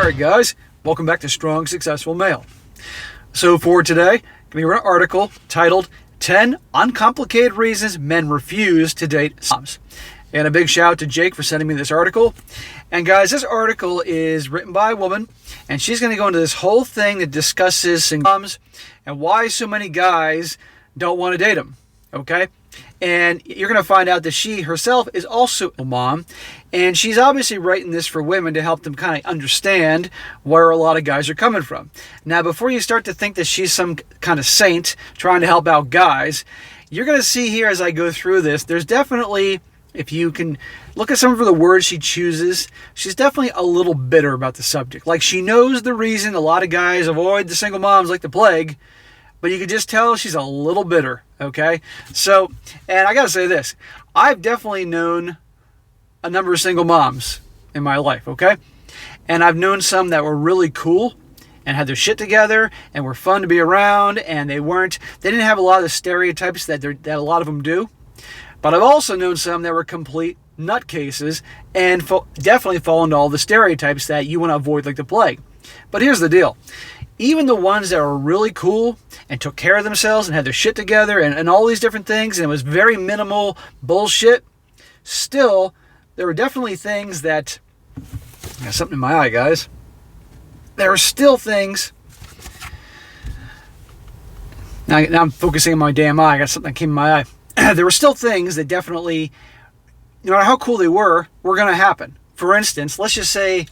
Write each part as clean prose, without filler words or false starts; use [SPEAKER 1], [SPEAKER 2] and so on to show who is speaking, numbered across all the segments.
[SPEAKER 1] Alright guys, welcome back to Strong Successful Male. So for today, I'm going to be reading an article titled 10 Uncomplicated Reasons Men Refuse to Date Moms. And a big shout out to Jake for sending me this article. And guys, this article is written by a woman, and she's going to go into this whole thing that discusses single moms and why so many guys don't want to date them. Okay? And you're going to find out that she herself is also a mom, and she's obviously writing this for women to help them kind of understand where a lot of guys are coming from. Now, before you start to think that she's some kind of saint trying to help out guys, you're going to see here as I go through this, there's definitely, if you can look at some of the words she chooses, she's definitely a little bitter about the subject. Like, she knows the reason a lot of guys avoid the single moms like the plague, but you can just tell she's a little bitter, okay? So, and I gotta say this, I've definitely known a number of single moms in my life, okay? And I've known some that were really cool and had their shit together and were fun to be around, and they didn't have a lot of the stereotypes that a lot of them do. But I've also known some that were complete nutcases and definitely fall into all the stereotypes that you want to avoid like the plague. But here's the deal. Even the ones that were really cool and took care of themselves and had their shit together and all these different things, and it was very minimal bullshit, still, there were definitely things that... I got something in my eye, guys. There are still things... Now I'm focusing on my damn eye. I got something that came in my eye. There were still things that definitely, no matter how cool they were going to happen. For instance, let's just say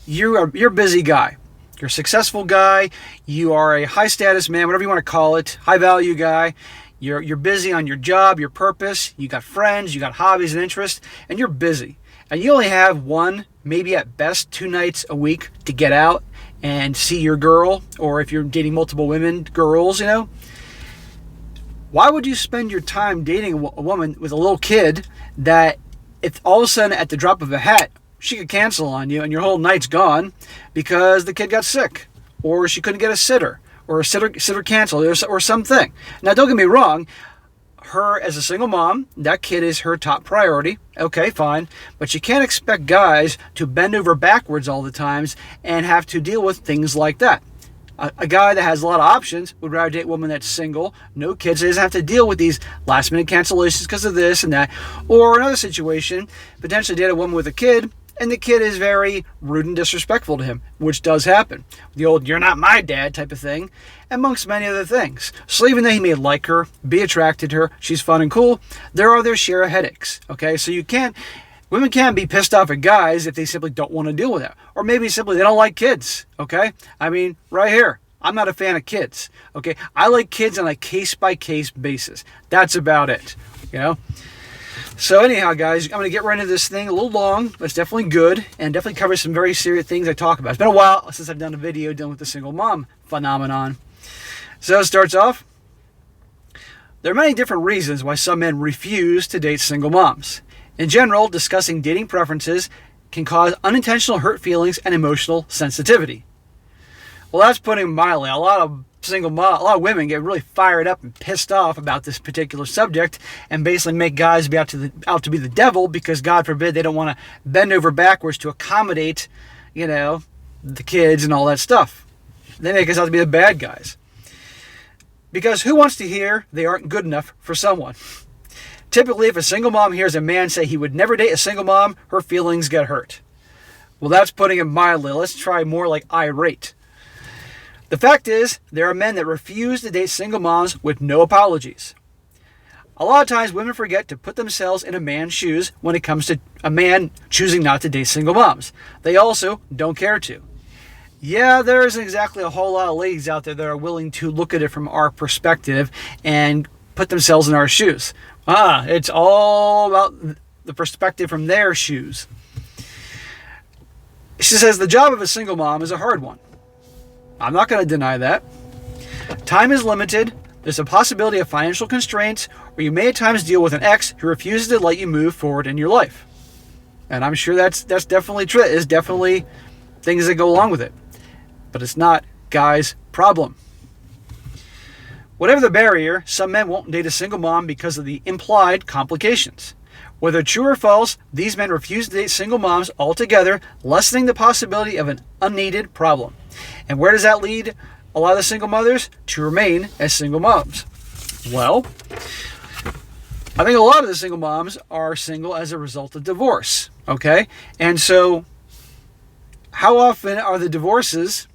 [SPEAKER 1] you're a busy guy. You're a successful guy, you are a high status man, whatever you want to call it, high value guy, you're busy on your job, your purpose, you got friends, you got hobbies and interests, and you're busy. And you only have one, maybe at best 2 nights a week to get out and see your girl, or if you're dating multiple women, girls, you know. Why would you spend your time dating a woman with a little kid that if all of a sudden at the drop of a hat, she could cancel on you and your whole night's gone because the kid got sick, or she couldn't get a sitter, or a sitter canceled, or something. Now, don't get me wrong, her as a single mom, that kid is her top priority. Okay, fine. But you can't expect guys to bend over backwards all the times and have to deal with things like that. A guy that has a lot of options would rather date a woman that's single, no kids, so he doesn't have to deal with these last minute cancellations because of this and that. Or another situation, potentially date a woman with a kid, and the kid is very rude and disrespectful to him, which does happen. The old, you're not my dad type of thing, amongst many other things. So even though he may like her, be attracted to her, she's fun and cool, there are their share of headaches, okay? So women can't be pissed off at guys if they simply don't want to deal with it. Or maybe simply they don't like kids, okay? I mean, right here, I'm not a fan of kids, okay? I like kids on a case-by-case basis. That's about it, you know? So anyhow, guys, I'm going to get right into this thing. A little long, but it's definitely good, and definitely covers some very serious things I talk about. It's been a while since I've done a video dealing with the single mom phenomenon. So it starts off. There are many different reasons why some men refuse to date single moms. In general, discussing dating preferences can cause unintentional hurt feelings and emotional sensitivity. Well, that's putting it mildly. A lot of women get really fired up and pissed off about this particular subject and basically make guys be out to be the devil because, God forbid, they don't want to bend over backwards to accommodate, you know, the kids and all that stuff. They make us out to be the bad guys. Because who wants to hear they aren't good enough for someone? Typically, if a single mom hears a man say he would never date a single mom, her feelings get hurt. Well, that's putting it mildly. Let's try more like irate. The fact is, there are men that refuse to date single moms with no apologies. A lot of times, women forget to put themselves in a man's shoes when it comes to a man choosing not to date single moms. They also don't care to. Yeah, there isn't exactly a whole lot of ladies out there that are willing to look at it from our perspective and put themselves in our shoes. It's all about the perspective from their shoes. She says the job of a single mom is a hard one. I'm not going to deny that. Time is limited. There's a possibility of financial constraints, or you may at times deal with an ex who refuses to let you move forward in your life. And I'm sure that's definitely true. There's definitely things that go along with it. But it's not guys' problem. Whatever the barrier, some men won't date a single mom because of the implied complications. Whether true or false, these men refuse to date single moms altogether, lessening the possibility of an unneeded problem. And where does that lead a lot of the single mothers? To remain as single moms. Well, I think a lot of the single moms are single as a result of divorce. Okay? And so, how often are the divorces,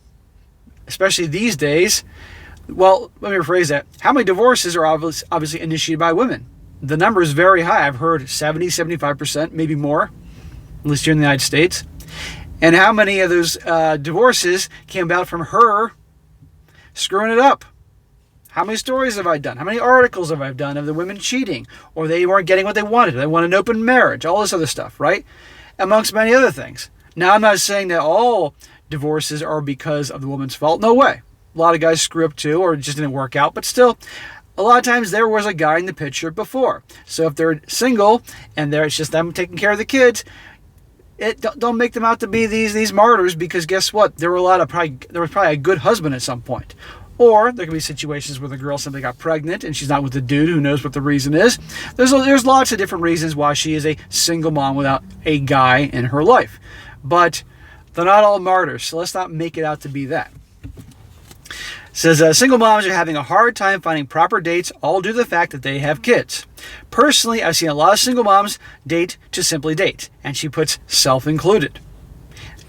[SPEAKER 1] especially these days, well, let me rephrase that. How many divorces are obviously initiated by women? The number is very high. I've heard 70, 75%, maybe more, at least here in the United States. And how many of those divorces came about from her screwing it up? How many stories have I done? How many articles have I done of the women cheating? Or they weren't getting what they wanted. They wanted an open marriage. All this other stuff, right? Amongst many other things. Now, I'm not saying that all divorces are because of the woman's fault. No way. A lot of guys screw up too, or it just didn't work out. But still, a lot of times there was a guy in the picture before. So if they're single and it's just them taking care of the kids, don't make them out to be these martyrs, because guess what? There was probably a good husband at some point. Or there could be situations where the girl simply got pregnant and she's not with the dude, who knows what the reason is. There's lots of different reasons why she is a single mom without a guy in her life. But they're not all martyrs, so let's not make it out to be that. It says, single moms are having a hard time finding proper dates, all due to the fact that they have kids. Personally, I've seen a lot of single moms date to simply date, and she puts self included.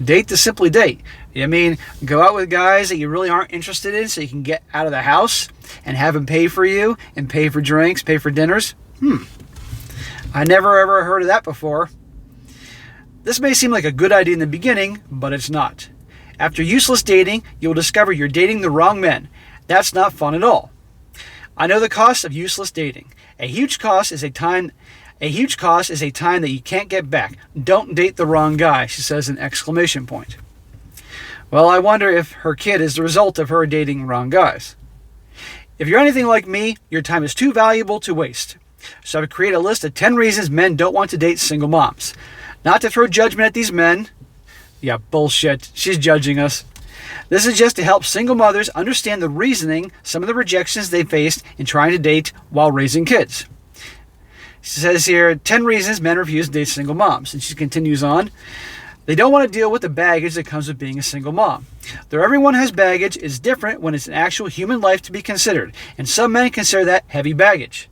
[SPEAKER 1] Date to simply date. I mean, go out with guys that you really aren't interested in so you can get out of the house and have them pay for you and pay for drinks, pay for dinners. I never ever heard of that before. This may seem like a good idea in the beginning, but it's not. After useless dating, you'll discover you're dating the wrong men. That's not fun at all. I know the cost of useless dating. A huge cost is a time that you can't get back. Don't date the wrong guy, she says, an exclamation point. Well, I wonder if her kid is the result of her dating wrong guys. If you're anything like me, your time is too valuable to waste. So I've created a list of 10 reasons men don't want to date single moms. Not to throw judgment at these men. Yeah, bullshit. She's judging us. This is just to help single mothers understand the reasoning, some of the rejections they faced in trying to date while raising kids. She says here, 10 reasons men refuse to date single moms. And she continues on. They don't want to deal with the baggage that comes with being a single mom. Though everyone has baggage, it's different when it's an actual human life to be considered. And some men consider that heavy baggage.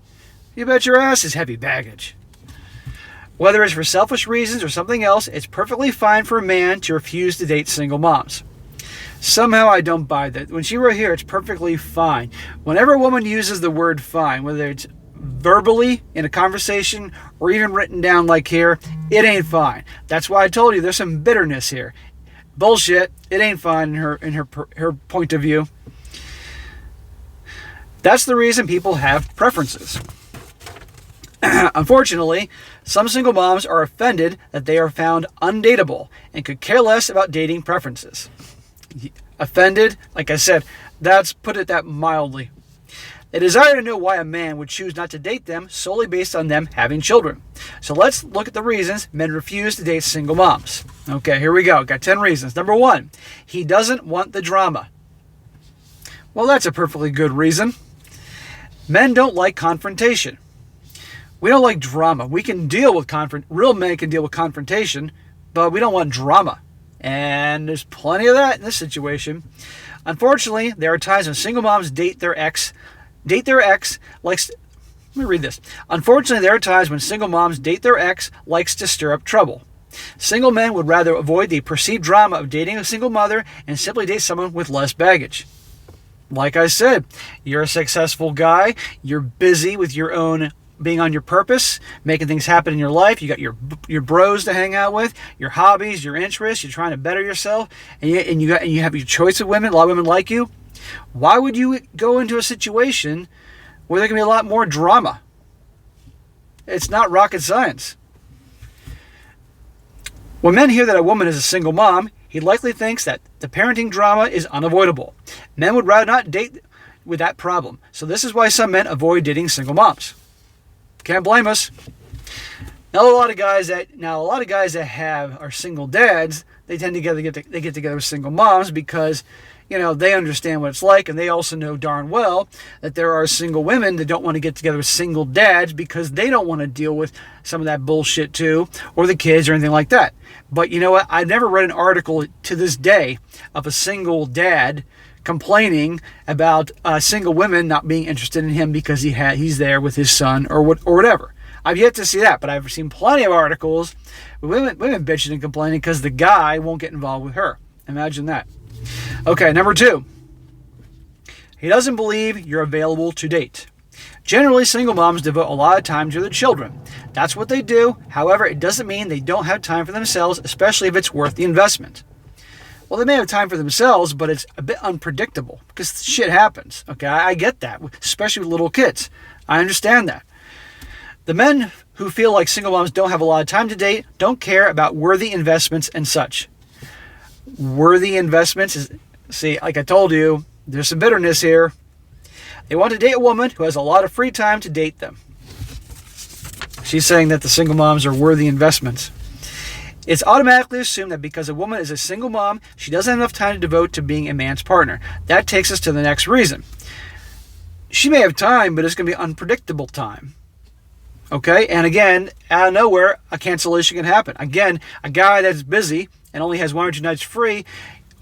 [SPEAKER 1] You bet your ass is heavy baggage. Whether it's for selfish reasons or something else, it's perfectly fine for a man to refuse to date single moms. Somehow I don't buy that. When she wrote here, it's perfectly fine. Whenever a woman uses the word fine, whether it's verbally in a conversation or even written down like here, it ain't fine. That's why I told you there's some bitterness here. Bullshit. It ain't fine in her point of view. That's the reason people have preferences. Unfortunately, some single moms are offended that they are found undateable and could care less about dating preferences. Offended, like I said, put it that mildly. They desire to know why a man would choose not to date them solely based on them having children. So let's look at the reasons men refuse to date single moms. Okay, here we go. Got 10 reasons. Number 1, he doesn't want the drama. Well, that's a perfectly good reason. Men don't like confrontation. We don't like drama. We can deal with real men can deal with confrontation, but we don't want drama. And there's plenty of that in this situation. Unfortunately, there are times when single moms date their ex likes. Let me read this. Unfortunately, there are times when single moms date their ex likes to stir up trouble. Single men would rather avoid the perceived drama of dating a single mother and simply date someone with less baggage. Like I said, you're a successful guy. You're busy with your own being on your purpose, making things happen in your life. You got your bros to hang out with, your hobbies, your interests. You're trying to better yourself, and you have your choice of women. A lot of women like you. Why would you go into a situation where there can be a lot more drama? It's not rocket science. When men hear that a woman is a single mom, he likely thinks that the parenting drama is unavoidable. Men would rather not date with that problem. So this is why some men avoid dating single moms. Can't blame us. Now a lot of guys that are single dads, they tend to get together with single moms because they understand what it's like, and they also know darn well that there are single women that don't want to get together with single dads because they don't want to deal with some of that bullshit too, or the kids or anything like that. But you know what? I've never read an article to this day of a single dad complaining about single women not being interested in him because he's there with his son or whatever. I've yet to see that, but I've seen plenty of articles with women bitching and complaining because the guy won't get involved with her. Imagine that. Okay, number 2. He doesn't believe you're available to date. Generally, single moms devote a lot of time to their children. That's what they do. However, it doesn't mean they don't have time for themselves, especially if it's worth the investment. Well, they may have time for themselves, but it's a bit unpredictable because shit happens. Okay, I get that, especially with little kids. I understand that. The men who feel like single moms don't have a lot of time to date don't care about worthy investments and such. Worthy investments is, see, like I told you, there's some bitterness here. They want to date a woman who has a lot of free time to date them. She's saying that the single moms are worthy investments. It's automatically assumed that because a woman is a single mom, she doesn't have enough time to devote to being a man's partner. That takes us to the next reason. She may have time, but it's going to be unpredictable time. Okay? And again, out of nowhere, a cancellation can happen. Again, a guy that's busy and only has 1 or 2 nights free,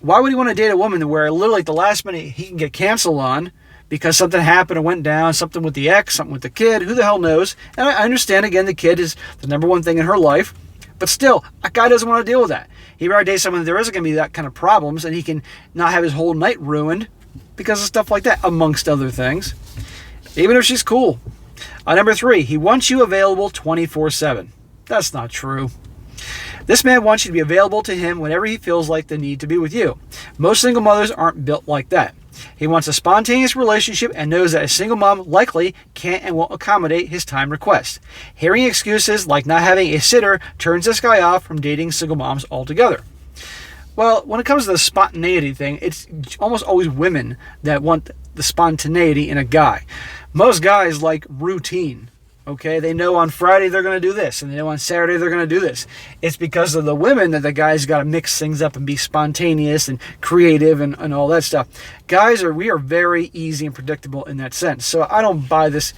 [SPEAKER 1] why would he want to date a woman where literally at the last minute he can get canceled on because something happened or went down, something with the ex, something with the kid, who the hell knows? And I understand, again, the kid is the number one thing in her life, but still, a guy doesn't want to deal with that. He'd rather date someone there isn't going to be that kind of problems and he can not have his whole night ruined because of stuff like that, amongst other things, even if she's cool. Number 3, he wants you available 24/7. That's not true. This man wants you to be available to him whenever he feels like the need to be with you. Most single mothers aren't built like that. He wants a spontaneous relationship and knows that a single mom likely can't and won't accommodate his time requests. Hearing excuses like not having a sitter turns this guy off from dating single moms altogether. Well, when it comes to the spontaneity thing, it's almost always women that want the spontaneity in a guy. Most guys like routine. Okay, they know on Friday they're going to do this, and they know on Saturday they're going to do this. It's because of the women that the guys got to mix things up and be spontaneous and creative and all that stuff. We are very easy and predictable in that sense. So I don't buy this.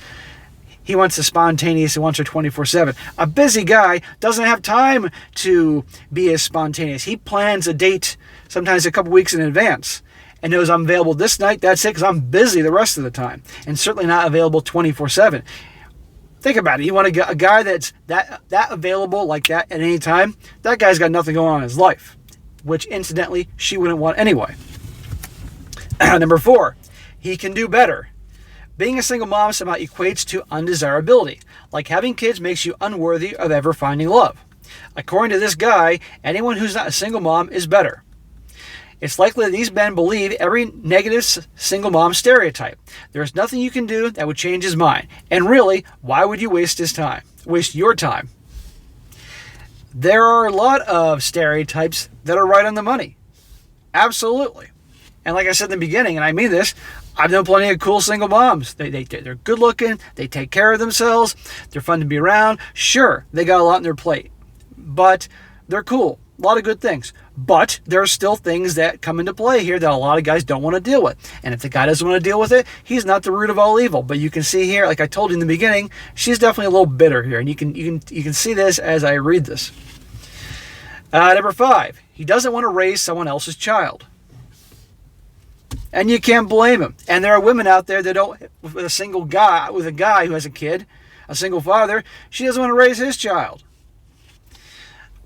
[SPEAKER 1] He wants the spontaneous, he wants her 24/7. A busy guy doesn't have time to be as spontaneous. He plans a date sometimes a couple weeks in advance and knows I'm available this night, that's it, because I'm busy the rest of the time. And certainly not available 24/7. Think about it. You want a guy that's that available like that at any time? That guy's got nothing going on in his life, which incidentally she wouldn't want anyway. Number 4, he can do better. Being a single mom somehow equates to undesirability. Like having kids makes you unworthy of ever finding love. According to this guy, anyone who's not a single mom is better. It's likely that these men believe every negative single mom stereotype. There's nothing you can do that would change his mind. And really, why would you waste your time? There are a lot of stereotypes that are right on the money. Absolutely. And like I said in the beginning, and I mean this, I've known plenty of cool single moms. They're good looking, they take care of themselves, they're fun to be around. Sure, they got a lot on their plate, but they're cool. A lot of good things. But there are still things that come into play here that a lot of guys don't want to deal with. And if the guy doesn't want to deal with it, he's not the root of all evil. But you can see here, like I told you in the beginning, she's definitely a little bitter here. And you can see this as I read this. Number 5, he doesn't want to raise someone else's child. And you can't blame him. And there are women out there that don't, with a guy who has a kid, a single father, she doesn't want to raise his child.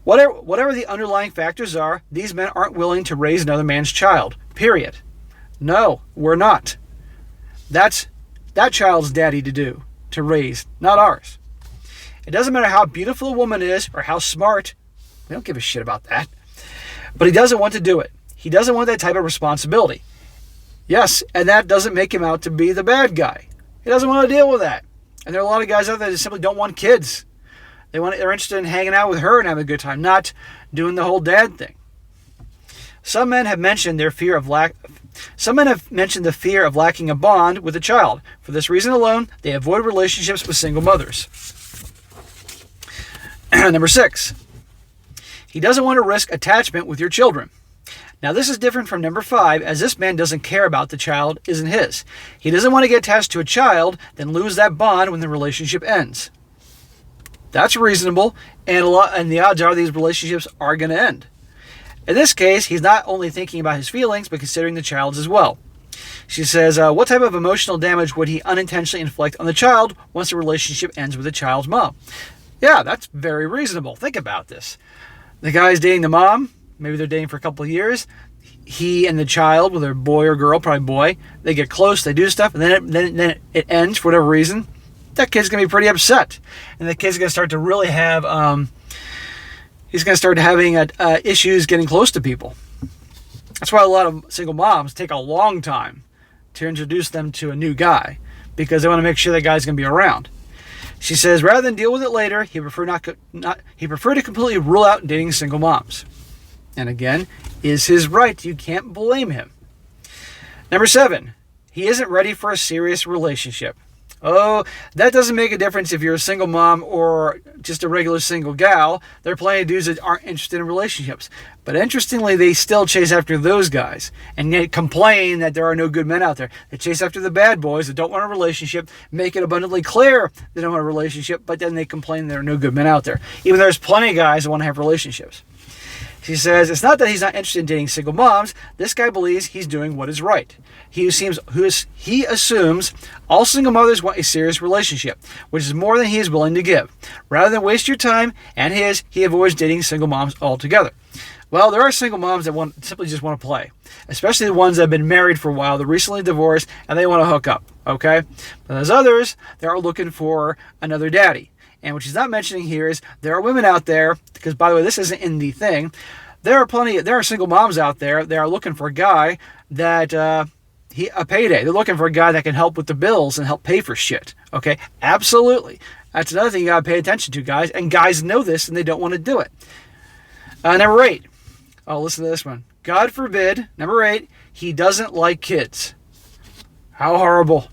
[SPEAKER 1] Whatever the underlying factors are, these men aren't willing to raise another man's child. Period. No, we're not. That's that child's daddy to raise, not ours. It doesn't matter how beautiful a woman is or how smart. We don't give a shit about that. But he doesn't want to do it. He doesn't want that type of responsibility. Yes, and that doesn't make him out to be the bad guy. He doesn't want to deal with that. And there are a lot of guys out there that simply don't want kids. They're interested in hanging out with her and having a good time, not doing the whole dad thing. Some men have mentioned the fear of lacking a bond with a child. For this reason alone, they avoid relationships with single mothers. Number 6, he doesn't want to risk attachment with your children. Now, this is different from number 5, as this man doesn't care about the child isn't his. He doesn't want to get attached to a child, then lose that bond when the relationship ends. That's reasonable, and the odds are these relationships are going to end. In this case, he's not only thinking about his feelings, but considering the child's as well. She says, what type of emotional damage would he unintentionally inflict on the child once the relationship ends with the child's mom? Yeah, that's very reasonable. Think about this. The guy's dating the mom. Maybe they're dating for a couple of years. He and the child, whether boy or girl, probably boy, they get close, they do stuff, and then it ends for whatever reason. That kid's going to be pretty upset. And the kid's going to start to really have, he's going to start having issues getting close to people. That's why a lot of single moms take a long time to introduce them to a new guy, because they want to make sure that guy's going to be around. She says, rather than deal with it later, he preferred to completely rule out dating single moms. And again, is his right. You can't blame him. Number 7, he isn't ready for a serious relationship. Oh, that doesn't make a difference if you're a single mom or just a regular single gal. There are plenty of dudes that aren't interested in relationships. But interestingly, they still chase after those guys and yet complain that there are no good men out there. They chase after the bad boys that don't want a relationship, make it abundantly clear they don't want a relationship, but then they complain there are no good men out there. Even though there's plenty of guys that want to have relationships. She says, it's not that he's not interested in dating single moms. This guy believes he's doing what is right. He assumes all single mothers want a serious relationship, which is more than he is willing to give. Rather than waste your time and his, he avoids dating single moms altogether. Well, there are single moms that simply just want to play, especially the ones that have been married for a while, they're recently divorced, and they want to hook up, okay? But there's others that are looking for another daddy. And what she's not mentioning here is there are women out there, because by the way, this isn't in the thing. There are single moms out there that are looking for a guy that a payday. They're looking for a guy that can help with the bills and help pay for shit. Okay, absolutely. That's another thing you gotta pay attention to, guys. And guys know this and they don't want to do it. Number 8. Oh, listen to this one. God forbid. Number 8. He doesn't like kids. How horrible.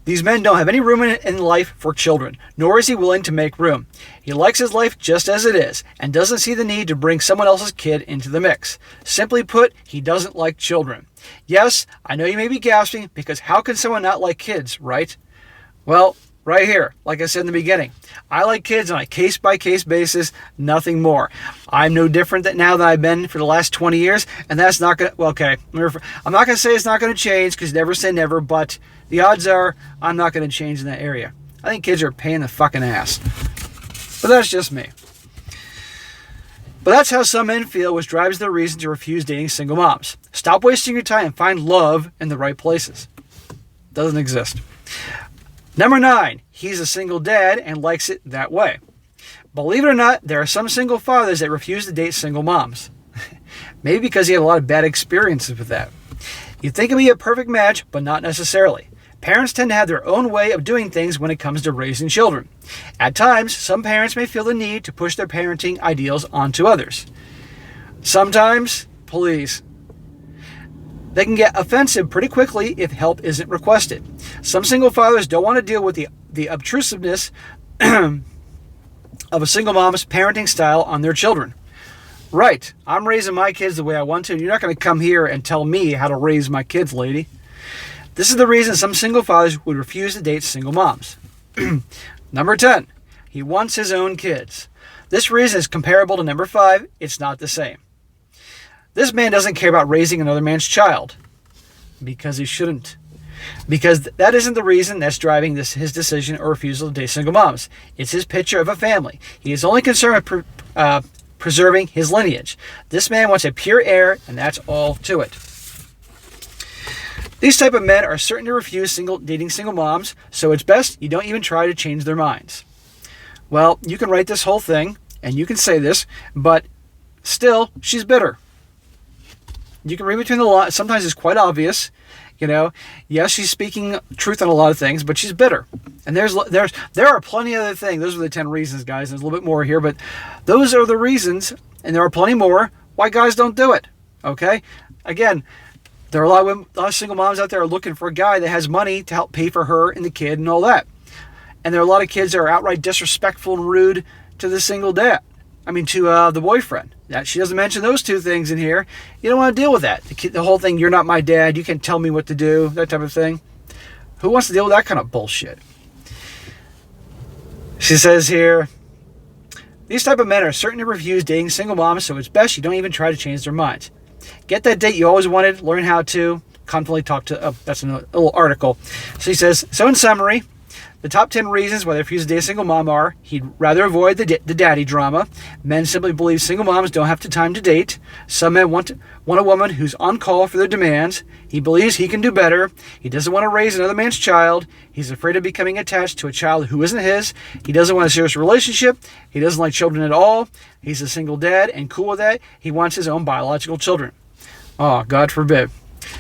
[SPEAKER 1] These men don't have any room in life for children, nor is he willing to make room. He likes his life just as it is, and doesn't see the need to bring someone else's kid into the mix. Simply put, he doesn't like children. Yes, I know you may be gasping, because how can someone not like kids, right? Well, right here, like I said in the beginning, I like kids on a case-by-case basis, nothing more. I'm no different than I've been for the last 20 years, and that's not going to, well, okay, I'm not going to say it's not going to change, because never say never, but the odds are I'm not going to change in that area. I think kids are a pain in the fucking ass. But that's just me. But that's how some men feel, which drives their reason to refuse dating single moms. Stop wasting your time and find love in the right places. Doesn't exist. Number 9, he's a single dad and likes it that way. Believe it or not, there are some single fathers that refuse to date single moms. Maybe because he had a lot of bad experiences with that. You'd think it'd be a perfect match, but not necessarily. Parents tend to have their own way of doing things when it comes to raising children. At times, some parents may feel the need to push their parenting ideals onto others. Sometimes, please, they can get offensive pretty quickly if help isn't requested. Some single fathers don't want to deal with the obtrusiveness of a single mom's parenting style on their children. Right, I'm raising my kids the way I want to, and you're not going to come here and tell me how to raise my kids, lady. This is the reason some single fathers would refuse to date single moms. Number 10, he wants his own kids. This reason is comparable to number 5, it's not the same. This man doesn't care about raising another man's child. Because he shouldn't. Because that isn't the reason that's driving his decision or refusal to date single moms. It's his picture of a family. He is only concerned with preserving his lineage. This man wants a pure heir, and that's all to it. These type of men are certain to refuse dating single moms, so it's best you don't even try to change their minds. Well, you can write this whole thing, and you can say this, but still, she's bitter. You can read between the lines. Sometimes it's quite obvious. Yes, she's speaking truth on a lot of things, but she's bitter. And there are plenty of other things. Those are the 10 reasons, guys. There's a little bit more here, but those are the reasons, and there are plenty more, why guys don't do it. Okay? Again, there are a lot of single moms out there are looking for a guy that has money to help pay for her and the kid and all that. And there are a lot of kids that are outright disrespectful and rude to the single dad. to the boyfriend. That she doesn't mention those two things in here. You don't want to deal with that. The whole thing, you're not my dad, you can't tell me what to do, that type of thing. Who wants to deal with that kind of bullshit? She says here, these type of men are certain to refuse dating single moms, so it's best you don't even try to change their minds. Get that date you always wanted, learn how to confidently talk to, that's a little article. So he says, so in summary, the top 10 reasons why they refuse to date a single mom are: he'd rather avoid the daddy drama. Men simply believe single moms don't have the time to date. Some men want a woman who's on call for their demands. He believes he can do better. He doesn't want to raise another man's child. He's afraid of becoming attached to a child who isn't his. He doesn't want a serious relationship. He doesn't like children at all. He's a single dad and cool with that. He wants his own biological children. Oh, God forbid.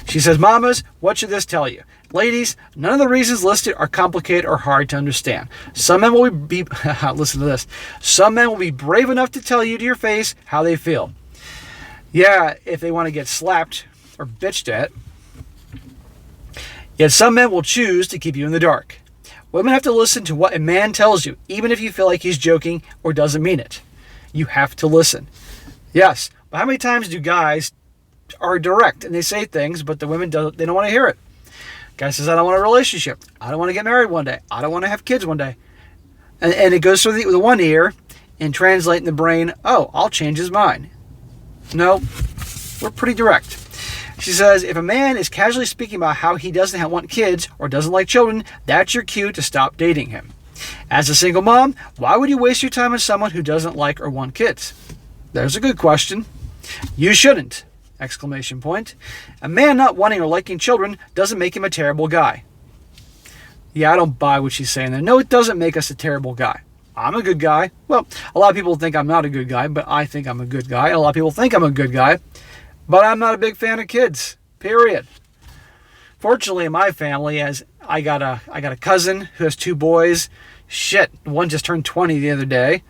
[SPEAKER 1] She says, mamas, what should this tell you? Ladies, none of the reasons listed are complicated or hard to understand. Some men will be listen to this. Some men will be brave enough to tell you to your face how they feel. Yeah, if they want to get slapped or bitched at. Yet some men will choose to keep you in the dark. Women have to listen to what a man tells you, even if you feel like he's joking or doesn't mean it. You have to listen. Yes, but how many times do guys are direct and they say things, but the women don't want to hear it? Guy says, I don't want a relationship. I don't want to get married one day. I don't want to have kids one day. And it goes through the one ear and translate in the brain, oh, I'll change his mind. No, we're pretty direct. She says, if a man is casually speaking about how he doesn't want kids or doesn't like children, that's your cue to stop dating him. As a single mom, why would you waste your time on someone who doesn't like or want kids? There's a good question. You shouldn't! Exclamation point. A man not wanting or liking children doesn't make him a terrible guy. Yeah, I don't buy what she's saying there. No, it doesn't make us a terrible guy. I'm a good guy. Well, a lot of people think I'm not a good guy, but I think I'm a good guy. A lot of people think I'm a good guy, but I'm not a big fan of kids. Period. Fortunately, in my family, as I got a cousin who has 2 boys. Shit, one just turned 20 the other day,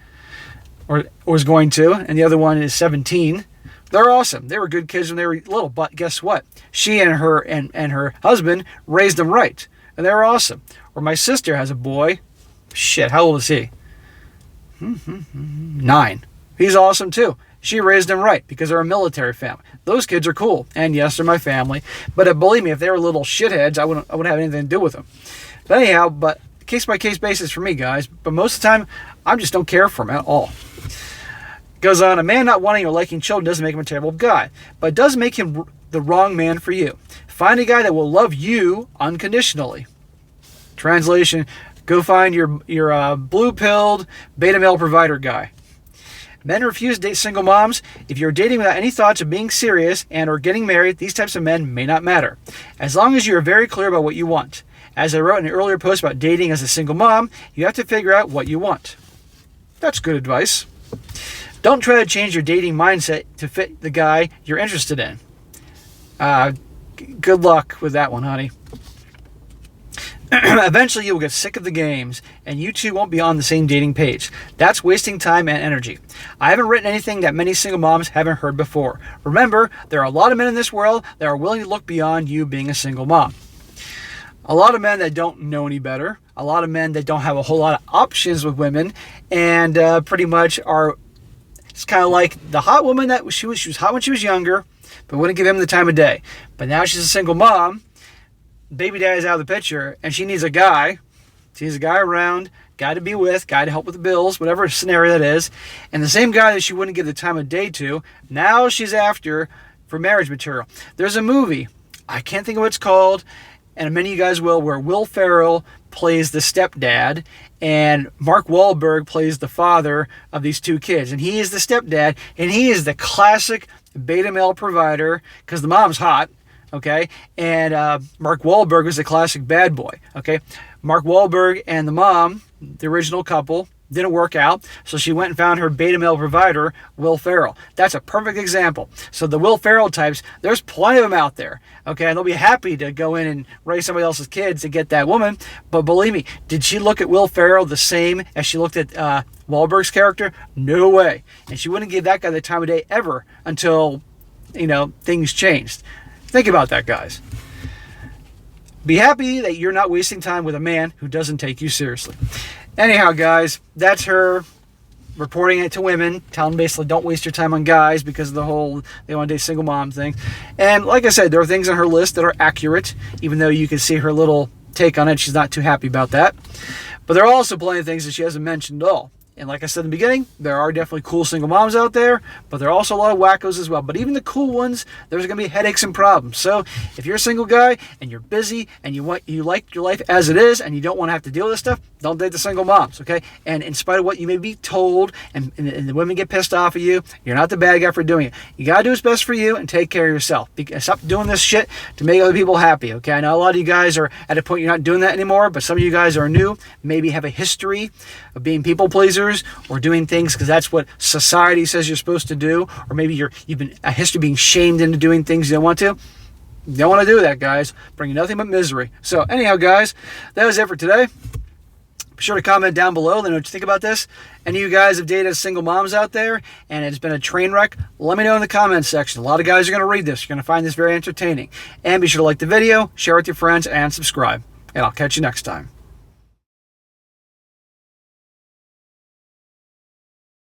[SPEAKER 1] or was going to, and the other one is 17. They're awesome. They were good kids when they were little, but guess what? She and her husband raised them right, and they were awesome. Or my sister has a boy. Shit, how old is he? 9. He's awesome too. She raised them right because they're a military family. Those kids are cool, and yes, they're my family. But believe me, if they were little shitheads, I wouldn't have anything to do with them. But anyhow, but case by case basis for me, guys. But most of the time, I just don't care for them at all. Goes on, a man not wanting or liking children doesn't make him a terrible guy, but it does make him the wrong man for you. Find a guy that will love you unconditionally. Translation, go find your blue-pilled beta male provider guy. Men refuse to date single moms. If you're dating without any thoughts of being serious and or getting married, these types of men may not matter, as long as you are very clear about what you want. As I wrote in an earlier post about dating as a single mom, you have to figure out what you want. That's good advice. Don't try to change your dating mindset to fit the guy you're interested in. Good luck with that one, honey. Eventually, you will get sick of the games, and you two won't be on the same dating page. That's wasting time and energy. I haven't written anything that many single moms haven't heard before. Remember, there are a lot of men in this world that are willing to look beyond you being a single mom. A lot of men that don't know any better. A lot of men that don't have a whole lot of options with women, and pretty much are... It's kind of like the hot woman that she was hot when she was younger, but wouldn't give him the time of day. But now she's a single mom, baby daddy's out of the picture, and she needs a guy. She needs a guy around, guy to be with, guy to help with the bills, whatever scenario that is. And the same guy that she wouldn't give the time of day to, now she's after for marriage material. There's a movie, I can't think of what it's called, and many of you guys will, where Will Ferrell plays the stepdad, and Mark Wahlberg plays the father of these 2 kids. And he is the stepdad, and he is the classic beta male provider, because the mom's hot, okay? And Mark Wahlberg was the classic bad boy, okay? Mark Wahlberg and the mom, the original couple, didn't work out, so she went and found her beta male provider, Will Ferrell. That's a perfect example. So the Will Ferrell types, there's plenty of them out there, okay? And they'll be happy to go in and raise somebody else's kids to get that woman. But believe me, did she look at Will Ferrell the same as she looked at Wahlberg's character? No way. And she wouldn't give that guy the time of day ever until, things changed. Think about that, guys. Be happy that you're not wasting time with a man who doesn't take you seriously. Anyhow, guys, that's her reporting it to women, telling them basically don't waste your time on guys because of the whole they want to date single mom thing. And like I said, there are things on her list that are accurate, even though you can see her little take on it. She's not too happy about that. But there are also plenty of things that she hasn't mentioned at all. And like I said in the beginning, there are definitely cool single moms out there, but there are also a lot of wackos as well. But even the cool ones, there's going to be headaches and problems. So if you're a single guy and you're busy and you like your life as it is and you don't want to have to deal with this stuff, don't date the single moms, okay? And in spite of what you may be told and the women get pissed off at you, you're not the bad guy for doing it. You got to do what's best for you and take care of yourself. Stop doing this shit to make other people happy, okay? I know a lot of you guys are at a point you're not doing that anymore, but some of you guys are new, maybe have a history of being people pleasers or doing things because that's what society says you're supposed to do, or maybe you've been a history of being shamed into doing things you don't want to. You don't want to do that, guys. Bring you nothing but misery. So anyhow, guys, that was it for today. Be sure to comment down below. Let me know what you think about this. Any of you guys have dated single moms out there and it's been a train wreck? Let me know in the comments section. A lot of guys are going to read this. You're going to find this very entertaining. And be sure to like the video, share with your friends, and subscribe. And I'll catch you next time.